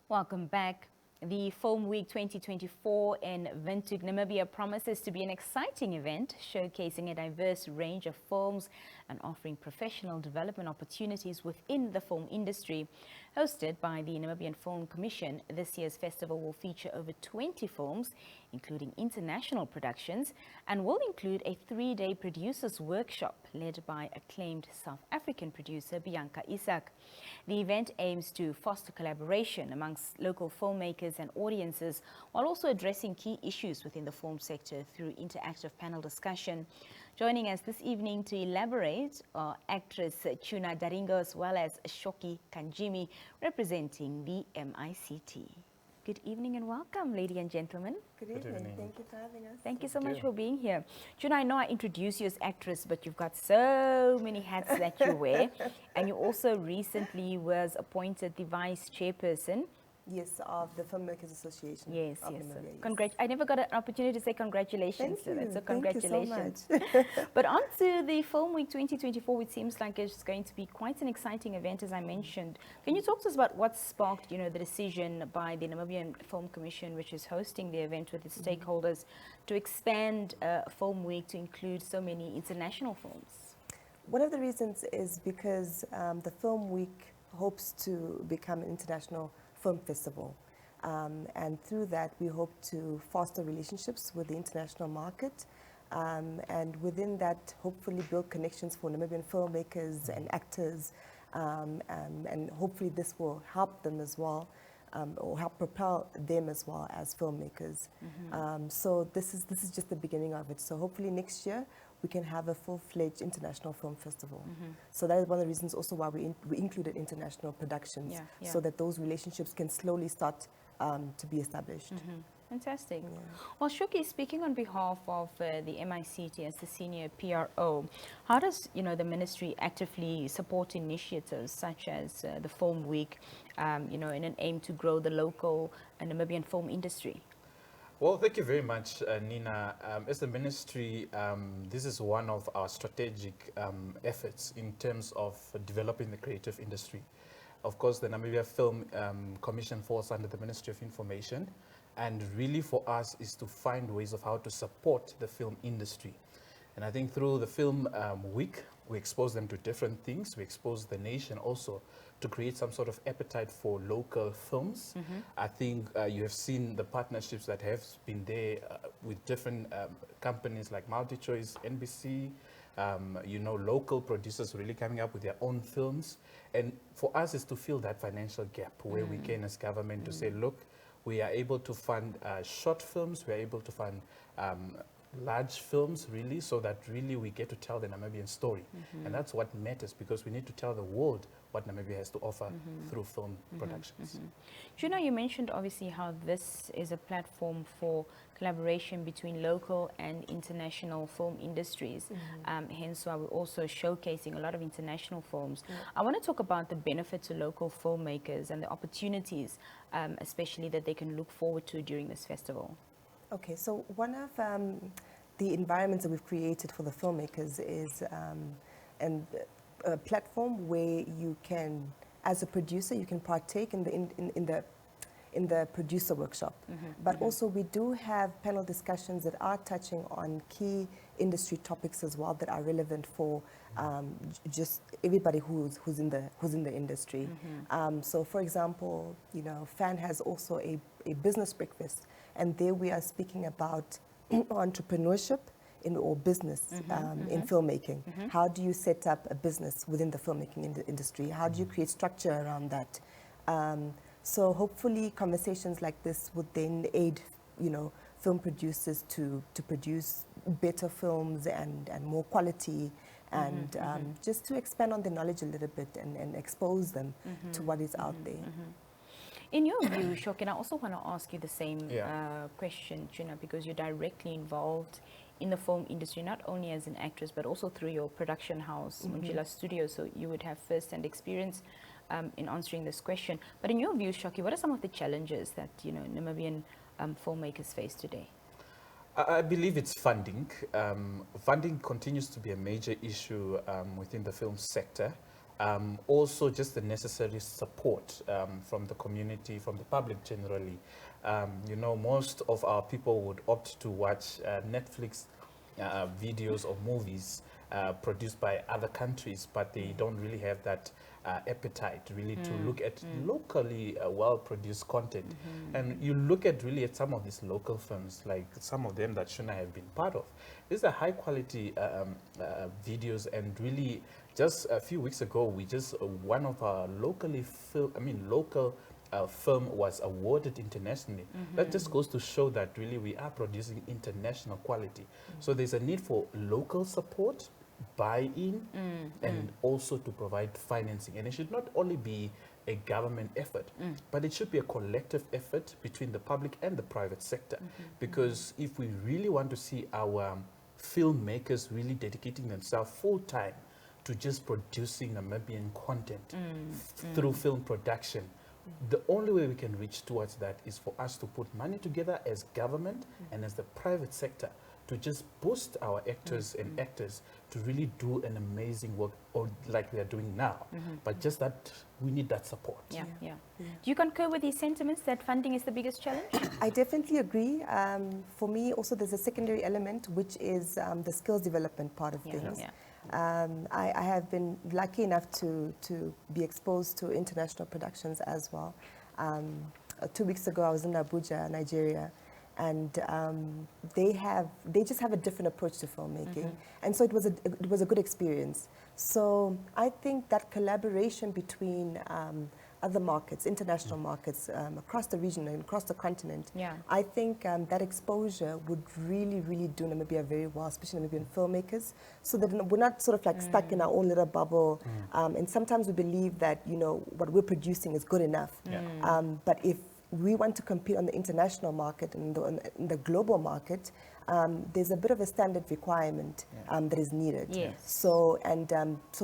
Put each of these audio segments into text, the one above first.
Welcome back. The Film Week 2024 in Windhoek, Namibia promises to be an exciting event showcasing a diverse range of films and offering professional development opportunities within the film industry. Hosted by the Namibian Film Commission, this year's festival will feature over 20 films, including international productions, and will include a 3-day producers workshop led by acclaimed South African producer Bianca Isaac. The event aims to foster collaboration amongst local filmmakers and audiences, while also addressing key issues within the film sector through interactive panel discussion. Joining us this evening to elaborate are actress Tjuna Daringo as well as Shoki Kandjimi, representing the MICT. Good evening and welcome, ladies and gentlemen. Good evening. Thank you for having us. Thank you so much for being here. Tjuna, I know I introduced you as actress, but you've got so many hats that you wear. And you also recently was appointed the vice chairperson. Yes, of the Filmmakers Association. Yes, of yes. Namibia, yes. I never got an opportunity to say congratulations to that, so congratulations. Thank you so much. But on to the Film Week 2024, which seems like it's going to be quite an exciting event, as I mentioned. Can you talk to us about what sparked, the decision by the Namibian Film Commission, which is hosting the event with its stakeholders, to expand Film Week to include so many international films? One of the reasons is because the Film Week hopes to become an international film festival. And through that, we hope to foster relationships with the international market. And within that, hopefully build connections for Namibian filmmakers and actors. And hopefully this will help them as well, or help propel them as well as filmmakers. So this is just the beginning of it. So hopefully next year, we can have a full-fledged international film festival. So that is one of the reasons also why we included international productions, so that those relationships can slowly start to be established. Fantastic. Yeah. Well, Shoki, speaking on behalf of the MICT as the senior PRO, how does the ministry actively support initiatives such as the Film Week, in an aim to grow the local Namibian film industry? Well, thank you very much, Nina. As the ministry, this is one of our strategic efforts in terms of developing the creative industry. Of course, the Namibia Film Commission falls under the Ministry of Information, and really for us is to find ways of how to support the film industry. And I think through the Film Week, we expose them to different things. We expose the nation also to create some sort of appetite for local films. I think you have seen the partnerships that have been there with different companies like MultiChoice, NBC, local producers really coming up with their own films. And for us is to fill that financial gap where we can as government to say, look, we are able to fund short films, we are able to fund large films, really, so that really we get to tell the Namibian story. And that's what matters, because we need to tell the world what Namibia has to offer through film productions. Tjuna, you mentioned obviously how this is a platform for collaboration between local and international film industries, hence why we're also showcasing a lot of international films. I want to talk about the benefit to local filmmakers and the opportunities, especially that they can look forward to during this festival. Okay, so one of the environments that we've created for the filmmakers is a platform where you can, as a producer, you can partake in the producer workshop. But also we do have panel discussions that are touching on key industry topics as well that are relevant for just everybody who's in the industry. So for example, FAN has also a business breakfast, and there we are speaking about entrepreneurship or business in filmmaking. How do you set up a business within the filmmaking industry? How do you create structure around that? So hopefully conversations like this would then aid, film producers to produce better films and more quality, and just to expand on their knowledge a little bit and expose them to what is out there. In your view, Shoki, I also want to ask you the same question, Tjuna, because you're directly involved in the film industry, not only as an actress, but also through your production house, Munjila Studio, so you would have first-hand experience in answering this question. But in your view, Shoki, what are some of the challenges that Namibian filmmakers face today? I believe it's funding. Funding continues to be a major issue within the film sector. Also just the necessary support from the community, from the public generally. You know, most of our people would opt to watch Netflix videos or movies produced by other countries, but they don't really have that appetite really to look at locally well-produced content. And you look at really at some of these local films, like some of them that Tjuna have been part of. These are high-quality videos, and really just a few weeks ago, we just one of our local film was awarded internationally. That just goes to show that really we are producing international quality. So there's a need for local support, buy-in, and also to provide financing. And it should not only be a government effort, but it should be a collective effort between the public and the private sector. Because if we really want to see our filmmakers really dedicating themselves full-time to just producing Namibian content through film production, the only way we can reach towards that is for us to put money together as government and as the private sector to just boost our actors and actors to really do an amazing work, or like they're doing now. But just that we need that support. Yeah. Do you concur with these sentiments that funding is the biggest challenge? I definitely agree. For me, also, there's a secondary element, which is the skills development part of things. I have been lucky enough to be exposed to international productions as well. 2 weeks ago, I was in Abuja, Nigeria, and they just have a different approach to filmmaking, and so it was a good experience. So I think that collaboration between other markets, international markets across the region and across the continent, I think that exposure would really, really do Namibia very well, especially Namibian filmmakers, so that we're not sort of like stuck in our own little bubble. And sometimes we believe that, you know, what we're producing is good enough. But if we want to compete on the international market and in the global market, there's a bit of a standard requirement that is needed. So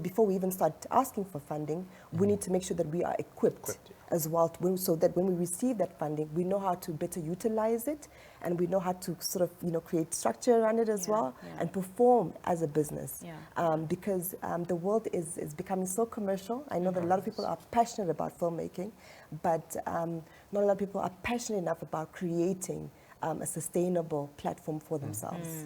before we even start asking for funding, we need to make sure that we are equipped as well, so that when we receive that funding, we know how to better utilize it, and we know how to sort of, you know, create structure around it as well, and perform as a business. Because the world is becoming so commercial. I know that a lot of people are passionate about filmmaking, but not a lot of people are passionate enough about creating a sustainable platform for themselves.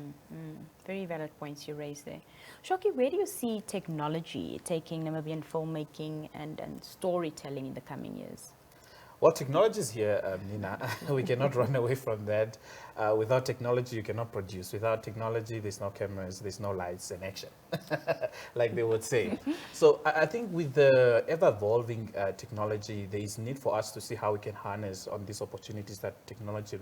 Very valid points you raised there. Shoki, where do you see technology taking Namibian filmmaking and storytelling in the coming years? Well, technology is here, Nina. We cannot run away from that. Without technology, you cannot produce. Without technology, there's no cameras, there's no lights and action, like they would say. So I think with the ever-evolving technology, there is need for us to see how we can harness on these opportunities that technology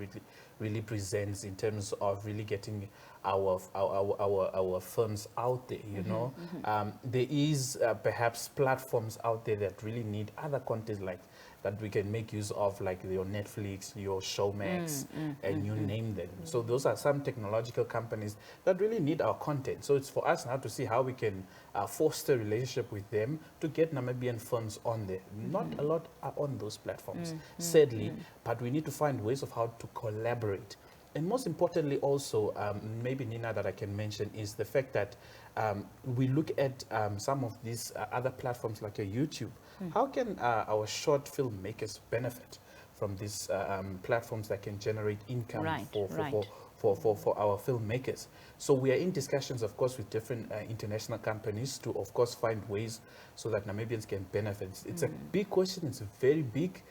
really presents in terms of really getting our films out there, you know. There is perhaps platforms out there that really need other content like that we can make use of, like your Netflix, your Showmax, and you name them. So those are some technological companies that really need our content. So it's for us now to see how we can foster a relationship with them to get Namibian films on there. Not a lot are on those platforms, sadly, but we need to find ways of how to collaborate. And most importantly also, maybe Nina, that I can mention is the fact that we look at some of these other platforms like YouTube. How can our short filmmakers benefit from these platforms that can generate income for our filmmakers? So we are in discussions, of course, with different international companies to, of course, find ways so that Namibians can benefit. It's a big question. It's very big.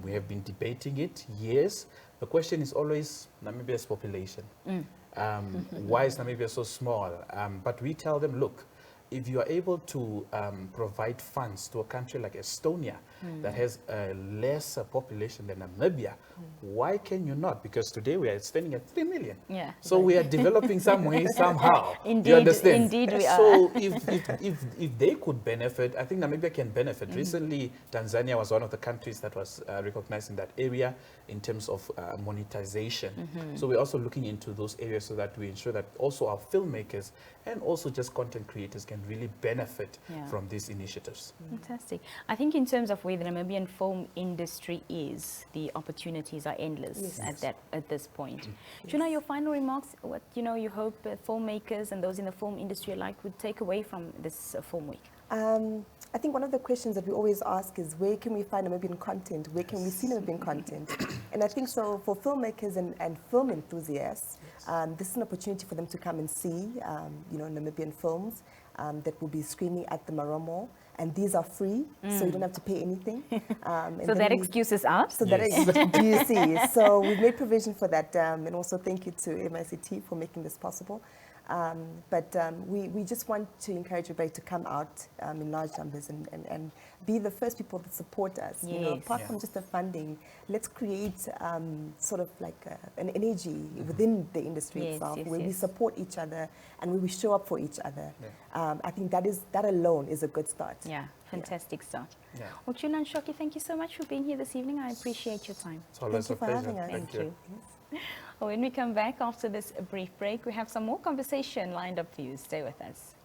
We have been debating it years. The question is always Namibia's population. Why is Namibia so small? But we tell them, look, if you are able to provide funds to a country like Estonia that has a lesser population than Namibia, why can you not? Because today we are standing at 3 million. So we are developing some way, somehow. Indeed, you understand? Indeed we are. So if they could benefit, I think Namibia can benefit. Recently, Tanzania was one of the countries that was recognized in that area in terms of monetization. So we're also looking into those areas so that we ensure that also our filmmakers and also just content creators can really benefit from these initiatives. Fantastic. I think in terms of where the Namibian film industry is, the opportunities are endless at this point. Tjuna, your final remarks, what you hope filmmakers and those in the film industry alike would take away from this film week? I think one of the questions that we always ask is, where can we find Namibian content? Where can we see Namibian content? And I think so for filmmakers and film enthusiasts, this is an opportunity for them to come and see, Namibian films that will be screening at the Maromo. And these are free, so you don't have to pay anything. So that excuse is out? So that is, do you see? So we've made provision for that, and also thank you to MICT for making this possible. We just want to encourage everybody to come out in large numbers and be the first people that support us. Yes. You know, apart from just the funding, let's create sort of like an energy within the industry itself, where we support each other and where we show up for each other. I think that alone is a good start. Yeah, fantastic start. Yeah. Well, Tjuna and Shoki, thank you so much for being here this evening. I appreciate your time. It's always a Thank you for pleasure. having us. Thank you. Well, when we come back after this brief break, we have some more conversation lined up for you. Stay with us.